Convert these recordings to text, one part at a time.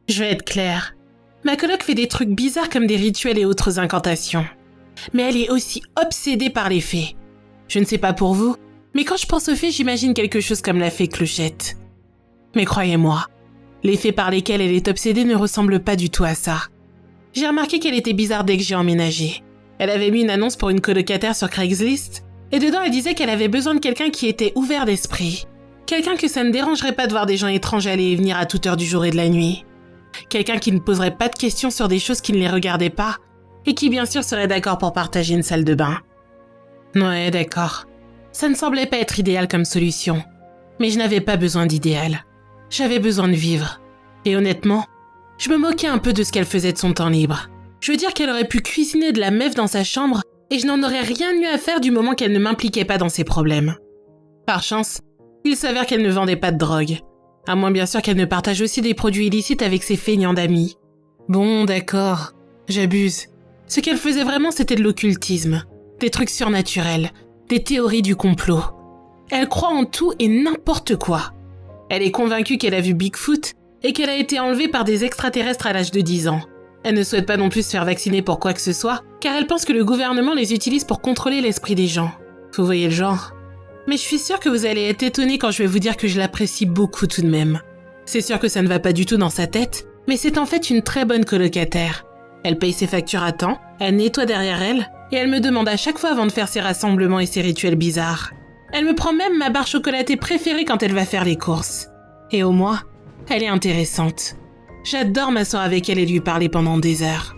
Je vais être claire. Ma coloc fait des trucs bizarres comme des rituels et autres incantations. Mais elle est aussi obsédée par les fées. Je ne sais pas pour vous, mais quand je pense aux fées, j'imagine quelque chose comme la fée Clochette. Mais croyez-moi, les fées par lesquelles elle est obsédée ne ressemblent pas du tout à ça. J'ai remarqué qu'elle était bizarre dès que j'ai emménagé. Elle avait mis une annonce pour une colocataire sur Craigslist, et dedans elle disait qu'elle avait besoin de quelqu'un qui était ouvert d'esprit. Quelqu'un que ça ne dérangerait pas de voir des gens étranges aller et venir à toute heure du jour et de la nuit. Quelqu'un qui ne poserait pas de questions sur des choses qui ne les regardaient pas, et qui bien sûr serait d'accord pour partager une salle de bain. Ouais, d'accord. Ça ne semblait pas être idéal comme solution, mais je n'avais pas besoin d'idéal. J'avais besoin de vivre. Et honnêtement, je me moquais un peu de ce qu'elle faisait de son temps libre. Je veux dire qu'elle aurait pu cuisiner de la mève dans sa chambre et je n'en aurais rien de mieux à faire du moment qu'elle ne m'impliquait pas dans ses problèmes. Par chance, il s'avère qu'elle ne vendait pas de drogue. À moins bien sûr qu'elle ne partage aussi des produits illicites avec ses feignants d'amis. Bon, d'accord, j'abuse. Ce qu'elle faisait vraiment, c'était de l'occultisme, des trucs surnaturels, des théories du complot. Elle croit en tout et n'importe quoi. Elle est convaincue qu'elle a vu Bigfoot et qu'elle a été enlevée par des extraterrestres à l'âge de 10 ans. Elle ne souhaite pas non plus se faire vacciner pour quoi que ce soit, car elle pense que le gouvernement les utilise pour contrôler l'esprit des gens. Vous voyez le genre. Mais je suis sûre que vous allez être étonnés quand je vais vous dire que je l'apprécie beaucoup tout de même. C'est sûr que ça ne va pas du tout dans sa tête, mais c'est en fait une très bonne colocataire. Elle paye ses factures à temps, elle nettoie derrière elle, et elle me demande à chaque fois avant de faire ses rassemblements et ses rituels bizarres. Elle me prend même ma barre chocolatée préférée quand elle va faire les courses. Et au moins, elle est intéressante. J'adore m'asseoir avec elle et lui parler pendant des heures.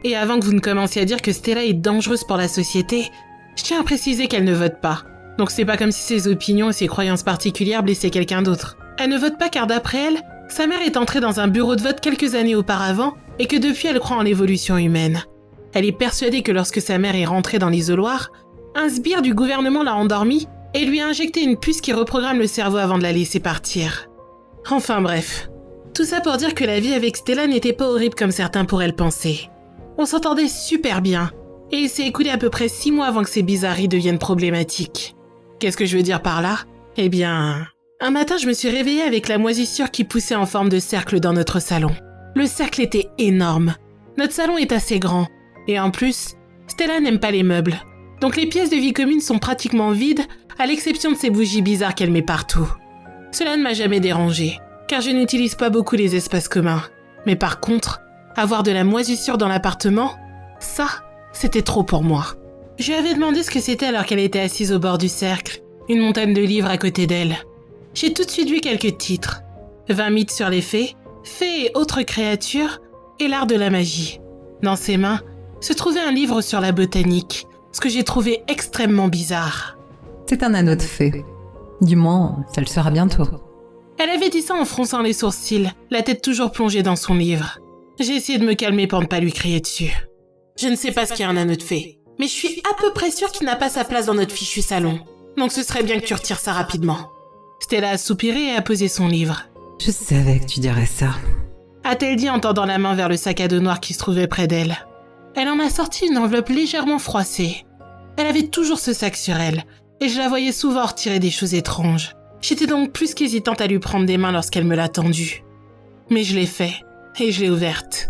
Et avant que vous ne commenciez à dire que Stella est dangereuse pour la société, je tiens à préciser qu'elle ne vote pas. Donc c'est pas comme si ses opinions et ses croyances particulières blessaient quelqu'un d'autre. Elle ne vote pas car d'après elle, sa mère est entrée dans un bureau de vote quelques années auparavant et que depuis elle croit en l'évolution humaine. Elle est persuadée que lorsque sa mère est rentrée dans l'isoloir, un sbire du gouvernement l'a endormie et lui a injecté une puce qui reprogramme le cerveau avant de la laisser partir. Enfin bref, tout ça pour dire que la vie avec Stella n'était pas horrible comme certains pourraient le penser. On s'entendait super bien, et il s'est écoulé à peu près 6 mois avant que ces bizarreries deviennent problématiques. Qu'est-ce que je veux dire par là ? Eh bien, un matin je me suis réveillée avec la moisissure qui poussait en forme de cercle dans notre salon. Le cercle était énorme. Notre salon est assez grand, et en plus, Stella n'aime pas les meubles. Donc les pièces de vie commune sont pratiquement vides, à l'exception de ces bougies bizarres qu'elle met partout. Cela ne m'a jamais dérangée, car je n'utilise pas beaucoup les espaces communs. Mais par contre, avoir de la moisissure dans l'appartement, ça, c'était trop pour moi. Je lui avais demandé ce que c'était alors qu'elle était assise au bord du cercle, une montagne de livres à côté d'elle. J'ai tout de suite vu quelques titres. 20 mythes sur les fées, fées et autres créatures, et l'art de la magie. Dans ses mains, se trouvait un livre sur la botanique, ce que j'ai trouvé extrêmement bizarre. C'est un anneau de fée. Du moins, ça le sera bientôt. Elle avait dit ça en fronçant les sourcils, la tête toujours plongée dans son livre. J'ai essayé de me calmer pour ne pas lui crier dessus. Je ne sais pas ce qu'est un anneau de fée, mais je suis à peu près sûre qu'il n'a pas sa place dans notre fichu salon. Donc ce serait bien que tu retires ça rapidement. Stella a soupiré et a posé son livre. Je savais que tu dirais ça. A-t-elle dit en tendant la main vers le sac à dos noir qui se trouvait près d'elle. Elle en a sorti une enveloppe légèrement froissée. Elle avait toujours ce sac sur elle, et je la voyais souvent retirer des choses étranges. J'étais donc plus qu'hésitante à lui prendre des mains lorsqu'elle me l'a tendue. Mais je l'ai fait, et je l'ai ouverte.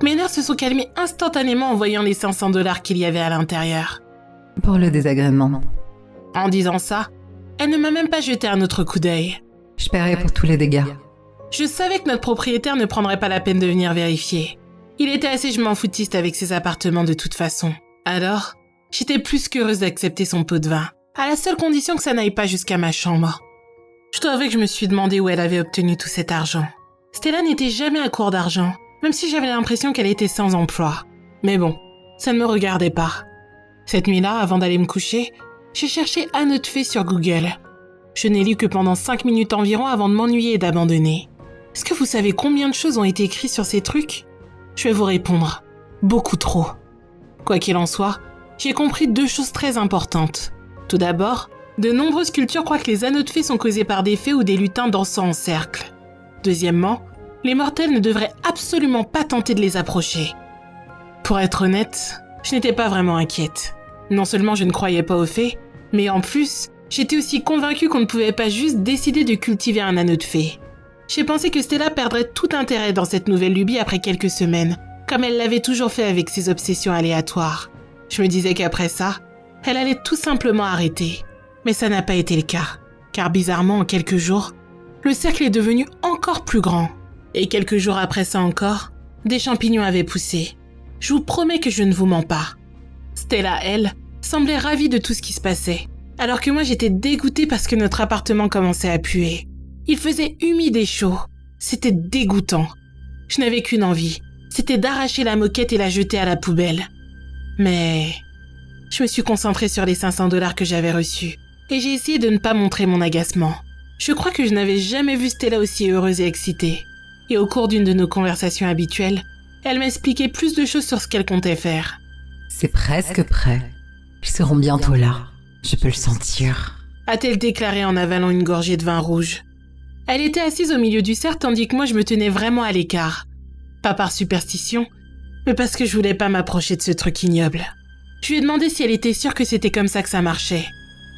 Mes nerfs se sont calmés instantanément en voyant les 500 $ qu'il y avait à l'intérieur. Pour le désagrément. En disant ça, elle ne m'a même pas jeté un autre coup d'œil. Je paierai pour tous les dégâts. Je savais que notre propriétaire ne prendrait pas la peine de venir vérifier. Il était assez je m'en foutiste avec ses appartements de toute façon. Alors, j'étais plus qu'heureuse d'accepter son pot de vin, à la seule condition que ça n'aille pas jusqu'à ma chambre. Je dois avouer que je me suis demandé où elle avait obtenu tout cet argent. Stella n'était jamais à court d'argent, même si j'avais l'impression qu'elle était sans emploi. Mais bon, ça ne me regardait pas. Cette nuit-là, avant d'aller me coucher, j'ai cherché anneau de fée sur Google. Je n'ai lu que pendant 5 minutes environ avant de m'ennuyer et d'abandonner. Est-ce que vous savez combien de choses ont été écrites sur ces trucs ? Je vais vous répondre. Beaucoup trop. Quoi qu'il en soit, j'ai compris 2 choses très importantes. Tout d'abord, de nombreuses cultures croient que les anneaux de fée sont causés par des fées ou des lutins dansant en cercle. Deuxièmement, les mortels ne devraient absolument pas tenter de les approcher. Pour être honnête, je n'étais pas vraiment inquiète. Non seulement je ne croyais pas aux fées, mais en plus, j'étais aussi convaincue qu'on ne pouvait pas juste décider de cultiver un anneau de fée. J'ai pensé que Stella perdrait tout intérêt dans cette nouvelle lubie après quelques semaines, comme elle l'avait toujours fait avec ses obsessions aléatoires. Je me disais qu'après ça, elle allait tout simplement arrêter. Mais ça n'a pas été le cas, car bizarrement, en quelques jours, le cercle est devenu encore plus grand. Et quelques jours après ça encore, des champignons avaient poussé. Je vous promets que je ne vous mens pas. Stella, elle, semblait ravie de tout ce qui se passait, alors que moi j'étais dégoûtée parce que notre appartement commençait à puer. Il faisait humide et chaud. C'était dégoûtant. Je n'avais qu'une envie, c'était d'arracher la moquette et la jeter à la poubelle. Mais je me suis concentrée sur les $500 que j'avais reçus et j'ai essayé de ne pas montrer mon agacement. Je crois que je n'avais jamais vu Stella aussi heureuse et excitée. Et au cours d'une de nos conversations habituelles, elle m'expliquait plus de choses sur ce qu'elle comptait faire. C'est presque prêt. Ils seront bientôt là. Je peux le sentir. A-t-elle déclaré en avalant une gorgée de vin rouge. Elle était assise au milieu du cercle tandis que moi je me tenais vraiment à l'écart. Pas par superstition, mais parce que je voulais pas m'approcher de ce truc ignoble. Je lui ai demandé si elle était sûre que c'était comme ça que ça marchait.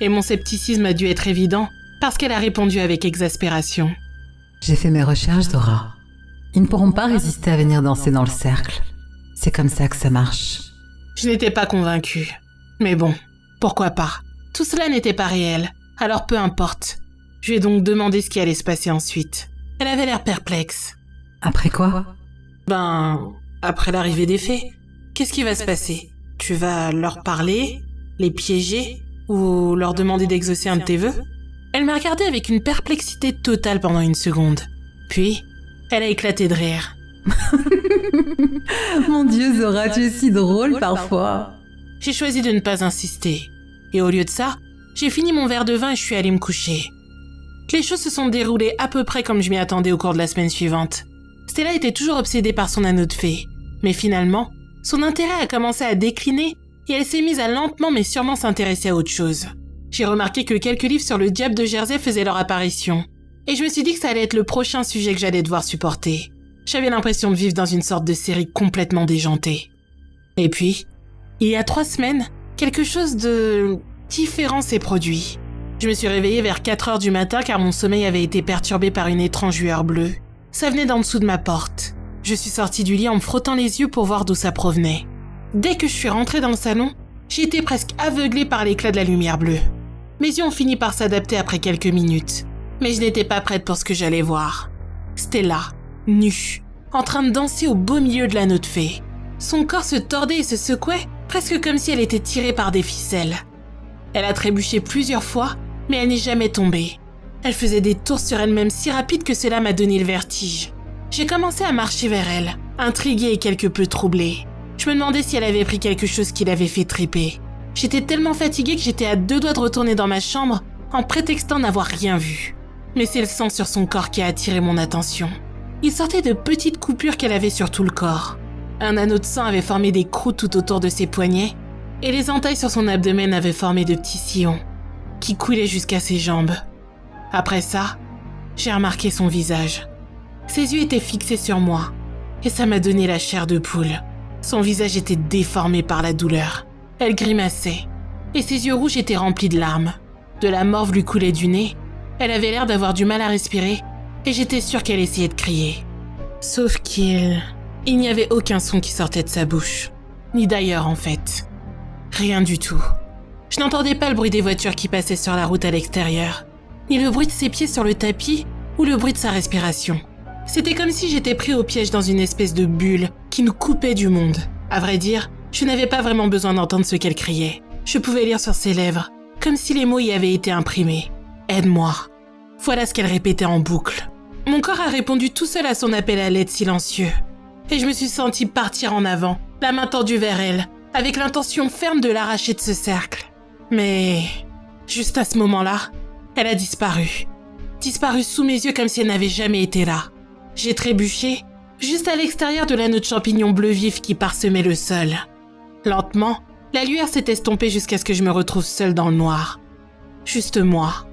Et mon scepticisme a dû être évident parce qu'elle a répondu avec exaspération. J'ai fait mes recherches, Dora. Ils ne pourront pas résister à venir danser dans le cercle. C'est comme ça que ça marche. Je n'étais pas convaincue. Mais bon, pourquoi pas? Tout cela n'était pas réel, alors peu importe. Je lui ai donc demandé ce qui allait se passer ensuite. Elle avait l'air perplexe. Après quoi? Après l'arrivée des fées, qu'est-ce qui va se passer? Tu vas leur parler, les piéger ou leur demander d'exaucer un de tes vœux? Elle m'a regardé avec une perplexité totale pendant une seconde. Puis, elle a éclaté de rire. Mon Dieu, Zora, tu es si drôle parfois. J'ai choisi de ne pas insister. Et au lieu de ça, j'ai fini mon verre de vin et je suis allée me coucher. Les choses se sont déroulées à peu près comme je m'y attendais au cours de la semaine suivante. Stella était toujours obsédée par son anneau de fée. Mais finalement, son intérêt a commencé à décliner et elle s'est mise à lentement mais sûrement s'intéresser à autre chose. J'ai remarqué que quelques livres sur le diable de Jersey faisaient leur apparition. Et je me suis dit que ça allait être le prochain sujet que j'allais devoir supporter. J'avais l'impression de vivre dans une sorte de série complètement déjantée. Et puis, il y a 3 semaines, quelque chose de différent s'est produit. Je me suis réveillée vers 4 heures du matin car mon sommeil avait été perturbé par une étrange lueur bleue. Ça venait d'en dessous de ma porte. Je suis sortie du lit en me frottant les yeux pour voir d'où ça provenait. Dès que je suis rentrée dans le salon, j'ai été presque aveuglée par l'éclat de la lumière bleue. Mes yeux ont fini par s'adapter après quelques minutes. Mais je n'étais pas prête pour ce que j'allais voir. Stella, nue, en train de danser au beau milieu de l'anneau de fée. Son corps se tordait et se secouait, presque comme si elle était tirée par des ficelles. Elle a trébuché plusieurs fois, mais elle n'est jamais tombée. Elle faisait des tours sur elle-même si rapides que cela m'a donné le vertige. J'ai commencé à marcher vers elle, intriguée et quelque peu troublée. Je me demandais si elle avait pris quelque chose qui l'avait fait triper. J'étais tellement fatiguée que j'étais à 2 doigts de retourner dans ma chambre en prétextant n'avoir rien vu. Mais c'est le sang sur son corps qui a attiré mon attention. Il sortait de petites coupures qu'elle avait sur tout le corps. Un anneau de sang avait formé des croûtes tout autour de ses poignets et les entailles sur son abdomen avaient formé de petits sillons qui coulaient jusqu'à ses jambes. Après ça, j'ai remarqué son visage. Ses yeux étaient fixés sur moi et ça m'a donné la chair de poule. Son visage était déformé par la douleur. Elle grimaçait et ses yeux rouges étaient remplis de larmes. De la morve lui coulait du nez. Elle avait l'air d'avoir du mal à respirer et j'étais sûre qu'elle essayait de crier. Sauf qu'il n'y avait aucun son qui sortait de sa bouche. Ni d'ailleurs en fait. Rien du tout. Je n'entendais pas le bruit des voitures qui passaient sur la route à l'extérieur, ni le bruit de ses pieds sur le tapis ou le bruit de sa respiration. C'était comme si j'étais pris au piège dans une espèce de bulle qui nous coupait du monde. À vrai dire, je n'avais pas vraiment besoin d'entendre ce qu'elle criait. Je pouvais lire sur ses lèvres, comme si les mots y avaient été imprimés. « Aide-moi ». Voilà ce qu'elle répétait en boucle. Mon corps a répondu tout seul à son appel à l'aide silencieux. Et je me suis sentie partir en avant, la main tendue vers elle, avec l'intention ferme de l'arracher de ce cercle. Mais, juste à ce moment-là, elle a disparu. Disparu sous mes yeux comme si elle n'avait jamais été là. J'ai trébuché, juste à l'extérieur de l'anneau de champignon bleu vif qui parsemait le sol. Lentement, la lueur s'est estompée jusqu'à ce que je me retrouve seule dans le noir. Juste moi,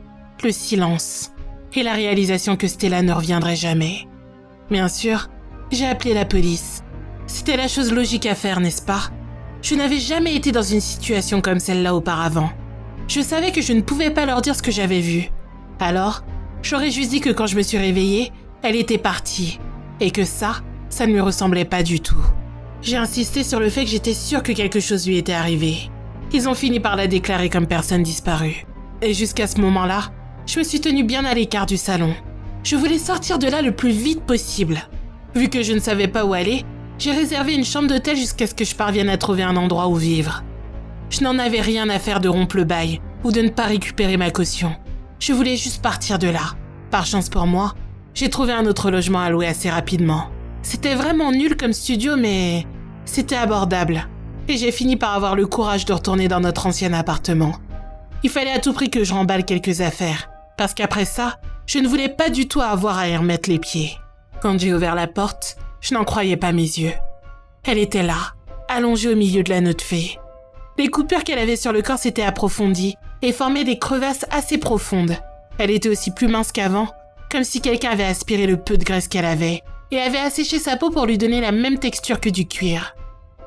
le silence, et la réalisation que Stella ne reviendrait jamais. Bien sûr, j'ai appelé la police. C'était la chose logique à faire, n'est-ce pas? Je n'avais jamais été dans une situation comme celle-là auparavant. Je savais que je ne pouvais pas leur dire ce que j'avais vu. Alors, j'aurais juste dit que quand je me suis réveillée, Elle était partie. Et que ça ne lui ressemblait pas du tout. J'ai insisté sur le fait que j'étais sûre que quelque chose lui était arrivé. Ils ont fini par la déclarer comme personne disparue. Et jusqu'à ce moment-là, je me suis tenue bien à l'écart du salon. Je voulais sortir de là le plus vite possible. Vu que je ne savais pas où aller, j'ai réservé une chambre d'hôtel jusqu'à ce que je parvienne à trouver un endroit où vivre. Je n'en avais rien à faire de rompre le bail ou de ne pas récupérer ma caution. Je voulais juste partir de là. Par chance pour moi, j'ai trouvé un autre logement à louer assez rapidement. C'était vraiment nul comme studio, mais c'était abordable. Et j'ai fini par avoir le courage de retourner dans notre ancien appartement. Il fallait à tout prix que je remballe quelques affaires, parce qu'après ça, je ne voulais pas du tout avoir à y remettre les pieds. Quand j'ai ouvert la porte, je n'en croyais pas mes yeux. Elle était là, allongée au milieu de la note fée. Les coupures qu'elle avait sur le corps s'étaient approfondies et formaient des crevasses assez profondes. Elle était aussi plus mince qu'avant, comme si quelqu'un avait aspiré le peu de graisse qu'elle avait et avait asséché sa peau pour lui donner la même texture que du cuir.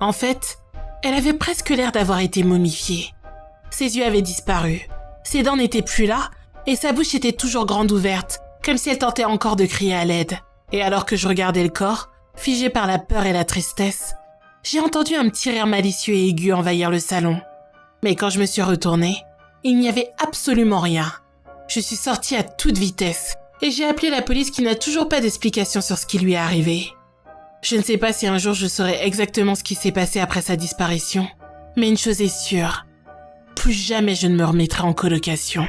En fait, elle avait presque l'air d'avoir été momifiée. Ses yeux avaient disparu, ses dents n'étaient plus là et sa bouche était toujours grande ouverte, comme si elle tentait encore de crier à l'aide. Et alors que je regardais le corps, figé par la peur et la tristesse, j'ai entendu un petit rire malicieux et aigu envahir le salon. Mais quand je me suis retournée, il n'y avait absolument rien. Je suis sortie à toute vitesse et j'ai appelé la police qui n'a toujours pas d'explication sur ce qui lui est arrivé. Je ne sais pas si un jour je saurai exactement ce qui s'est passé après sa disparition, mais une chose est sûre, plus jamais je ne me remettrai en colocation.